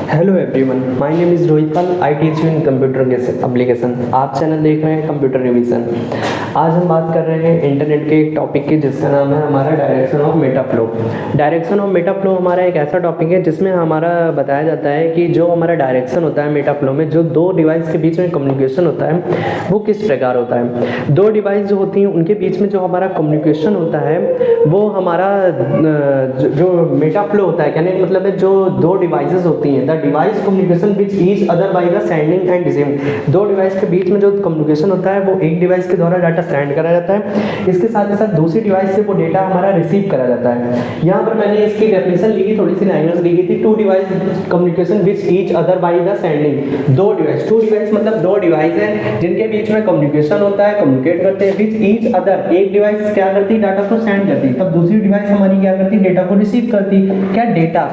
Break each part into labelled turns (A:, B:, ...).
A: Hello everyone, my name is Rohit Pal. I teach you in computer application. आप channel देख रहे हैं computer revision. आज हम बात कर रहे हैं इंटरनेट के एक टॉपिक की जिसका नाम है हमारा direction of Meta flow. Direction of Meta flow हमारा एक ऐसा टॉपिक है जिसमें हमारा बताया जाता है कि जो हमारा डायरेक्शन होता है मेटा फ्लो में, जो दो डिवाइस के बीच में कम्युनिकेशन होता है वो किस प्रकार होता है। दो डिवाइस जो होती हैं उनके बीच में जो हमारा कम्युनिकेशन होता है वो हमारा जो मेटा फ्लो होता है, कहने का मतलब है जो दो डिवाइसेस होती हैं, the device communication which each other by the sending end receiving. दो डिवाइस के बीच में जो कम्युनिकेशन होता है वो एक डिवाइस के द्वारा डाटा सेंड करा जाता है, इसके साथ ही साथ दूसरी डिवाइस से वो डेटा हमारा रिसीव करा जाता है। यहाँ पर मैंने इसकी डेफिनेशन ली, थोड़ी सी लैंग्वेज ली थी। Two device communication which each other by the sending. दो डिवाइस, टू डिवाइस मतलब दो डिवाइस है जिनके बीच में कम्युनिकेशन होता है, कम्युनिकेट करते हैं। विच ईच अदर, एक डिवाइस क्या करती है, डाटा को सेंड करती है, तब दूसरी डिवाइस हमारी क्या करती है, डेटा को रिसीव करती है। क्या data,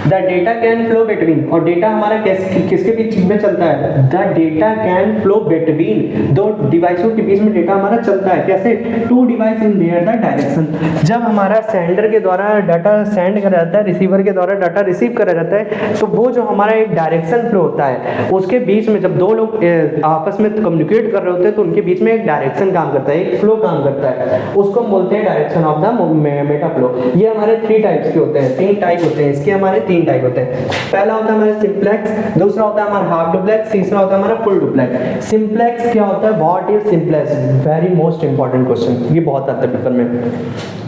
A: the data can flow between, और डेटा हमारा किसके बीच में चलता है, the data can flow between, दो डिवाइसों के बीच में डेटा हमारा चलता है। कैसे, two device in there the direction. जब हमारा सेंडर के द्वारा डाटा सेंड करा जाता है, रिसीवर के द्वारा डाटा रिसीव करा जाता है, तो वो जो हमारा एक डायरेक्शन फ्लो होता है उसके बीच में जब दो लोग आपस में कम्युनिकेट कर रहे होते हैं तो उनके बीच में एक डायरेक्शन काम करता है, एक फ्लो काम करता है, उसको हम बोलते हैं direction of the Meta flow. ये हमारे थ्री टाइप्स के होते हैं, तीन टाइप होते हैं इसके, हमारे तीन टाइप होते हैं। पहला होता है हमारा सिंप्लेक्स, दूसरा होता है हमारा हाफ डुप्लेक्स, तीसरा होता है हमारा फुल डुप्लेक्स। सिंप्लेक्स क्या होता है, what is simplex, very most important question, ये बहुत आता है पेपर में,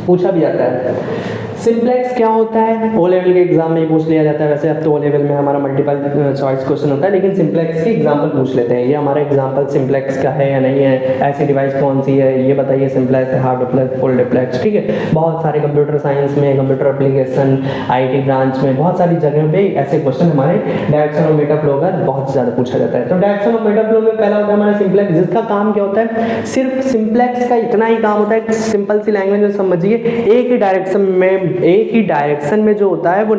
A: पूछा भी जाता है। सिंप्लेक्स क्या होता है, ओ लेवल के एग्जाम में पूछ लिया जाता है। वैसे अब तो ओ लेवल में हमारा मल्टीपल चॉइस क्वेश्चन होता है, लेकिन सिंप्लेक्स की एग्जांपल पूछ लेते हैं। ये हमारा एग्जांपल सिंप्लेक्स का है या नहीं है, ऐसी डिवाइस कौन सी है ये बताइए, simplex, half duplex, full duplex, ठीक है। बहुत सारे कंप्यूटर साइंस में, कंप्यूटर एप्लीकेशन, आईटी ब्रांच में, बहुत सारी जगह पे ऐसे क्वेश्चन हमारे डायरेक्शन ऑफ मेटा फ्लो का बहुत ज्यादा पूछा जाता है। तो डायरेक्शन ऑफ मेटा फ्लो में पहला होता है हमारा सिंप्लेक्स, जिसका काम क्या होता है, सिर्फ सिंप्लेक्स का इतना ही काम होता है, सिंपल सी लैंग्वेज में समझिए, एक ही डायरेक्शन में जो होता है वो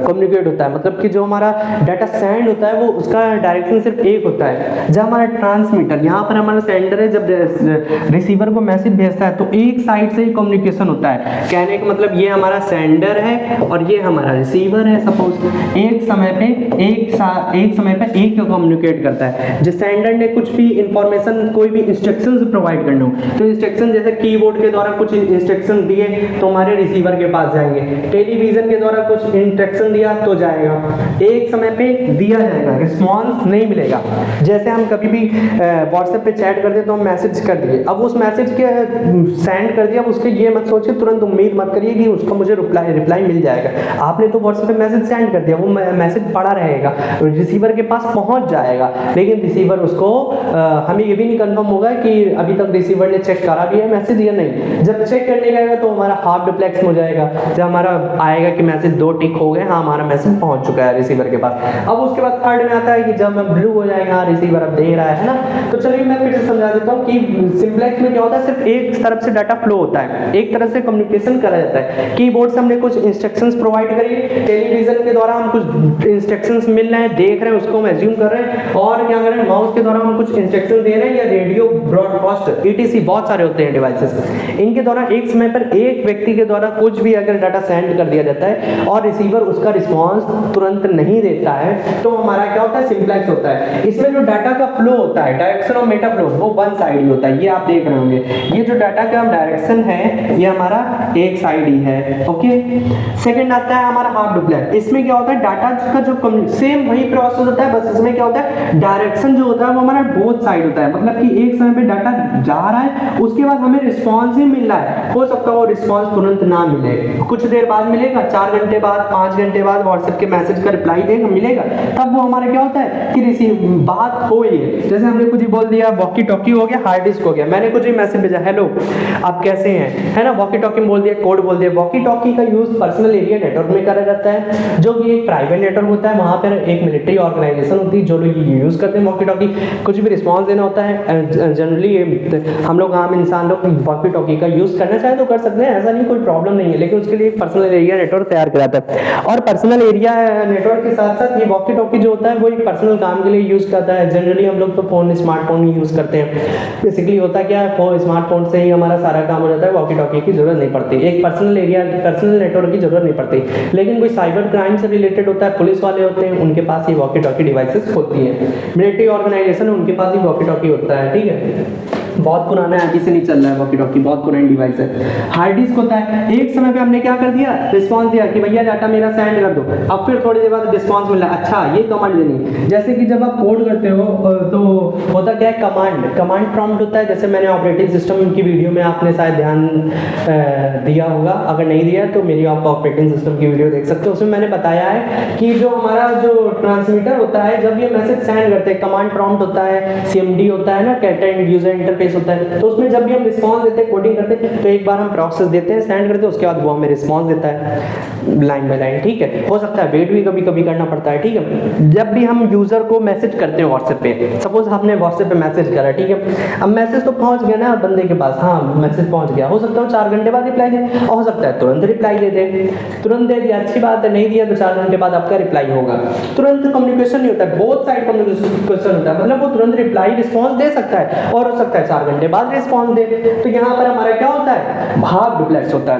A: कम्युनिकेट होता है, मतलब कि जो हमारा डाटा सेंड होता है वो उसका डायरेक्शन सिर्फ एक होता है। जब हमारा ट्रांसमीटर, यहाँ पर हमारा सेंडर है, जब रिसीवर को मैसेज भेजता है तो एक साइड से ही कम्युनिकेशन होता है। कहने का मतलब ये हमारा सेंडर है और ये हमारा रिसीवर है। सपोज एक समय पे एक कम्युनिकेट करता है। जिस सेंडर ने कुछ भी इंफॉर्मेशन, कोई भी इंस्ट्रक्शंस प्रोवाइड करने हो, तो इंस्ट्रक्शन जैसे कीबोर्ड के द्वारा कुछ इंस्ट्रक्शन दिए तो हमारे रिसीवर के पास जाएंगे, टेलीविजन के द्वारा कुछ इंस्ट्रक्शन दिया तो जाएगा, एक समय पे दिया जाएगा, रिस्पॉन्स नहीं मिलेगा। जैसे हम कभी भी व्हाट्सएप पे चैट करते तो हम मैसेज कर दिए, अब उस मैसेज के सेंड कर दिया, अब उसके ये मत सोचिए, तुरंत उम्मीद मत करिए कि उसको मुझे रिप्लाई मिल जाएगा। आपने तो व्हाट्सएप पे मैसेज सेंड कर दिया, वो मैसेज पड़ा रहेगा, रिसीवर के पास पहुंच जाएगा, लेकिन रिसीवर उसको हमें ये भी नहीं कंफर्म होगा कि अभी तक रिसीवर ने चेक करा भी है मैसेज या नहीं। जब चेक करने जाएगा तो हमारा हाफ डुप्लेक्स हो जाएगा। जब हमारा आएगा कि मैसेज 2 टिक हो गए, हाँ हमारा मैसेज पहुंच चुका है रिसीवर के पास। अब उसके बाद थर्ड में आता है कि जब ब्लू हो जाएगा, हाँ रिसीवर अब दे रहा है ना। तो चलिए मैं फिर से समझा देता हूँ कि सिंप्लेक्स में क्या होता है, सिर्फ एक तरफ से डाटा फ्लो होता है, एक तरफ से कम्युनिकेशन करा जाता है। कीबोर्ड से हमने कुछ इंस्ट्रक्शंस प्रोवाइड करी, टेलीविजन के द्वारा हम कुछ इंस्ट्रक्शंस मिल रहे हैं, देख रहे हैं, उसको हम एज्यूम कर रहे हैं, और क्या कर रहे हैं, माउस के द्वारा हम कुछ इंस्ट्रक्शन दे रहे हैं, या रेडियो ब्रॉडकास्ट ETC, बहुत सारे होते हैं डिवाइसेस। इनके द्वारा एक समय पर एक व्यक्ति के द्वारा कुछ भी अगर डाटा सेंड कर दिया जाता है और रिसीवर उसका रिस्पांस तुरंत नहीं देता है तो हमारा क्या होता है, सिंप्लेक्स होता है। इसमें जो डाटा का फ्लो होता है, डायरेक्शन ऑफ मेटा फ्लो, वो वन साइड होता है। ये आप देख रहे होंगे, ये जो डाटा का डायरेक्शन है ये हमारा एक साइड ही है, ओके। सेकंड आता है हमारा हाफ डुप्लेक्स। इसमें क्या होता है, डाटा का जो सेम वही प्रोसेस होता है, बस इसमें क्या होता है, डायरेक्शन जो होता है वो हमारा बोथ साइड होता है, मतलब कि एक समय पे डाटा जा रहा है, उसके बाद हमें रिस्पांस ही मिल रहा है। हो सकता है वो रिस्पांस तुरंत ना मिले, कुछ देर बाद मिलेगा, 4 घंटे बाद, 5 घंटे बाद व्हाट्सएप के मैसेज का रिप्लाई देगा, मिलेगा, तब वो हमारा क्या होता है कि रिसीव बात हो ही है। जैसे हमने कुछ ही बोल दिया, वॉकी टॉकी हो गया, हार्ड डिस्क हो गया, मैंने कुछ ही मैसेज भेजा, हेलो आप कैसे हैं, है ना, वॉकी टॉकी बोल दिया, कोड बोल दिया। वॉकी टॉकी का यूज पर्सनल एरिया नेटवर्क में करा जाता है, जो कि एक प्राइवेट नेटवर्क होता है, वहां पर एक मिलिट्री ऑर्गेनाइजेशन होती है जो लोग यूज करते हैं वॉकी टॉकी। कुछ भी रिस्पॉन्स देना होता है, जनरली हम लोग आम इंसान लोग वॉकी टॉकी का यूज करना चाहे तो कर सकते सकते हैं, ऐसा नहीं, कोई प्रॉब्लम नहीं है, लेकिन उसके लिए एक पर्सनल एरिया नेटवर्क तैयार किया जाता है। और पर्सनल एरिया नेटवर्क के साथ साथ ये वॉकी टॉकी जो होता है वो एक पर्सनल काम के लिए यूज करता है। जनरली हम लोग तो फोन, स्मार्टफोन ही यूज करते हैं। बेसिकली होता क्या है, फोन स्मार्टफोन से ही हमारा सारा काम हो जाता है, वॉकी टॉकी की जरूरत नहीं पड़ती, एक पर्सनल एरिया, पर्सनल नेटवर्क की जरूरत नहीं पड़ती। लेकिन कोई साइबर क्राइम से रिलेटेड होता है, पुलिस वाले होते हैं, उनके पास ये वॉकी टॉकी डिवाइसेस होती है। मिलिट्री ऑर्गेनाइजेशन है, उनके पास ही वॉकी टॉकी होता है, ठीक है। बहुत पुराना है, अभी से नहीं चल रहा है वॉकी टॉकी, बहुत पुरानी डिवाइस है। हार्ड डिस्क होता है, एक समय पे हमने क्या कर दिया, रिस्पांस दिया कि भैया डाटा मेरा सेंड कर दो, अब फिर थोड़ी देर बाद रिस्पांस मिला, अच्छा ये कमांड देनी। जैसे कि जब आप कोड करते हो तो होता क्या है, कमांड प्रॉम्प्ट होता है। जैसे मैंने ऑपरेटिंग सिस्टम की वीडियो में आपने शायद ध्यान दिया होगा, अगर नहीं दिया तो मेरी आप ऑपरेटिंग सिस्टम की वीडियो देख सकते हो, उसमें मैंने बताया है कि जो हमारा जो ट्रांसमीटर होता है, जब ये मैसेज सेंड करते हैं, कमांड प्रॉम्प्ट होता है, CMD होता है ना, कैटेंड यूजर इंटरफेस होता है, तो उसमें जब भी हम रिस्पांस देते हैं, कोडिंग करते हैं, तो एक बार हम प्रोसेस देते हैं, सेंड करते हैं, उसके बाद वो हमें रिस्पांस देता है लाइन बाय लाइन, ठीक है। हो सकता है वेट भी कभी कभी करना पड़ता है, ठीक है। जब भी हम यूजर को मैसेज करते हैं व्हाट्सएप पे, सपोज आपने व्हाट्सएप पे मैसेज करा, ठीक है, अब मैसेज तो पहुंच गया ना बंदे के पास, हाँ मैसेज पहुंच गया, हो सकता है 4 घंटे बाद रिप्लाई दे, और हो सकता है तुरंत रिप्लाई दे दे, तुरंत दे दिया अच्छी बात है, नहीं दिया तो 4 घंटे बाद आपका रिप्लाई होगा। तुरंत कम्युनिकेशन नहीं होता है, बोथ साइड कम्युनिकेशन होता है, मतलब वो तुरंत रिप्लाई रिस्पॉन्स दे सकता है, और हो सकता है 4 घंटे बाद रिस्पॉन्स दे। तो यहाँ पर हमारा क्या होता है, हाफ डुप्लेक्स होता है,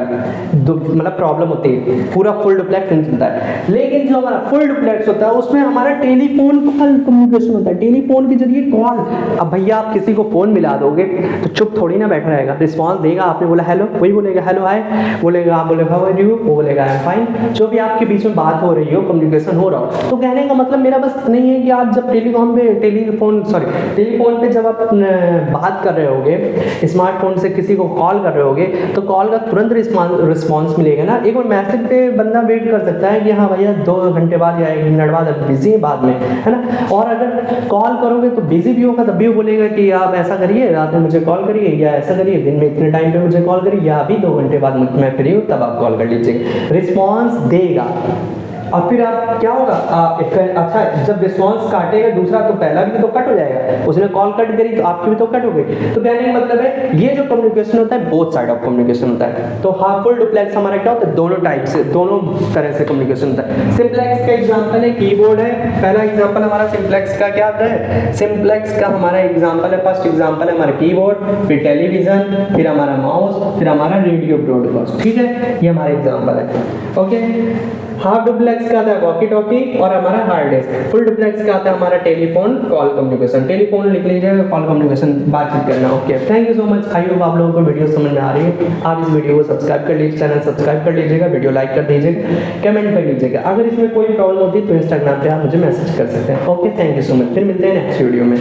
A: मतलब प्रॉब्लम होती है, पूरा फुल डुप्लेक्स नहीं चलता है। लेकिन जो हमारा फुल डुप्लेक्स होता है उसमें हमारा टेलीफोन कॉल कम्युनिकेशन होता है, टेलीफोन के जरिए कॉल। अब भैया आप किसी को फोन मिला दोगे तो चुप थोड़ी ना बैठा रहेगा, रिस्पॉन्स देगा, आपने बोला हेलो, वही बोलेगा हेलो हाय, बोलेगा, आप बोले हाउ आर यू, वो बोलेगा आई एम फाइन। जो भी आपके बीच में बात हो रही हो, कम्युनिकेशन हो रहा हो, तो कहने का मतलब मेरा बस नहीं है कि आप जब टेलीफोन पे जब आप बात कर रहे होगे, स्मार्टफोन से किसी को कॉल कर रहे होगे, तो कॉल का तुरंत रिस्पॉन्स मिलेगा ना। एक मैसेज पे बंदा वेट कर सकता है कि हाँ भैया 2 घंटे बाद या 1 मिनट बाद, बिजी है बाद में, है ना। और अगर कॉल करोगे तो बिजी भी होगा, तब भी वो बोलेगा कि आप ऐसा करिए, रात में मुझे कॉल करिए, या ऐसा करिए दिन में इतने टाइम पे मुझे कॉल करिए, या अभी 2 घंटे बाद मैं फ्री हूँ तब आप कॉल कर लीजिए, रिस्पॉन्स देगा। और फिर आप क्या होगा, अच्छा जब रिस्पॉन्स काटेगा दूसरा, तो पहला भी तो कट हो जाएगा, उसने कॉल कट करी तो आपकी भी तो कट हो गई। तो कहने का मतलब है ये जो कम्युनिकेशन होता है बोथ साइड ऑफ कम्युनिकेशन होता है। तो हाफ फुल डुप्लेक्स हमारा क्या होता है, दोनों टाइप से, दोनों तरह से कम्युनिकेशन होता है। सिंप्लेक्स का एग्जांपल है कीबोर्ड है, पहला एग्जांपल हमारा सिंप्लेक्स का क्या है, सिंप्लेक्स का हमारा एग्जांपल है, फर्स्ट एग्जांपल है हमारा कीबोर्ड, फिर टेलीविजन, फिर हमारा माउस, फिर हमारा रेडियो ब्रॉडकास्ट, ठीक है, ये हमारा एग्जांपल है। ओके, हाफ डुप्लेक्स का आता है वॉकी टॉकी, और हमारा हार्ड डिस्क। फुल डुप्लेक्स का आता है हमारा टेलीफोन कॉल कम्युनिकेशन, टेलीफोन लिख लीजिएगा, कॉल कम्युनिकेशन बातचीत करना। Okay, thank you so much. I hope आप लोगों को वीडियो समझ में आ रही है। आप इस वीडियो को सब्सक्राइब कर लीजिए, चैनल सब्सक्राइब कर लीजिएगा, वीडियो लाइक कर दीजिएगा, कमेंट कर लीजिएगा। अगर इसमें कोई प्रॉब्लम होती है तो इंस्टाग्राम पे आप मुझे मैसेज कर सकते हैं। Okay, thank you so much, फिर मिलते हैं नेक्स्ट वीडियो में।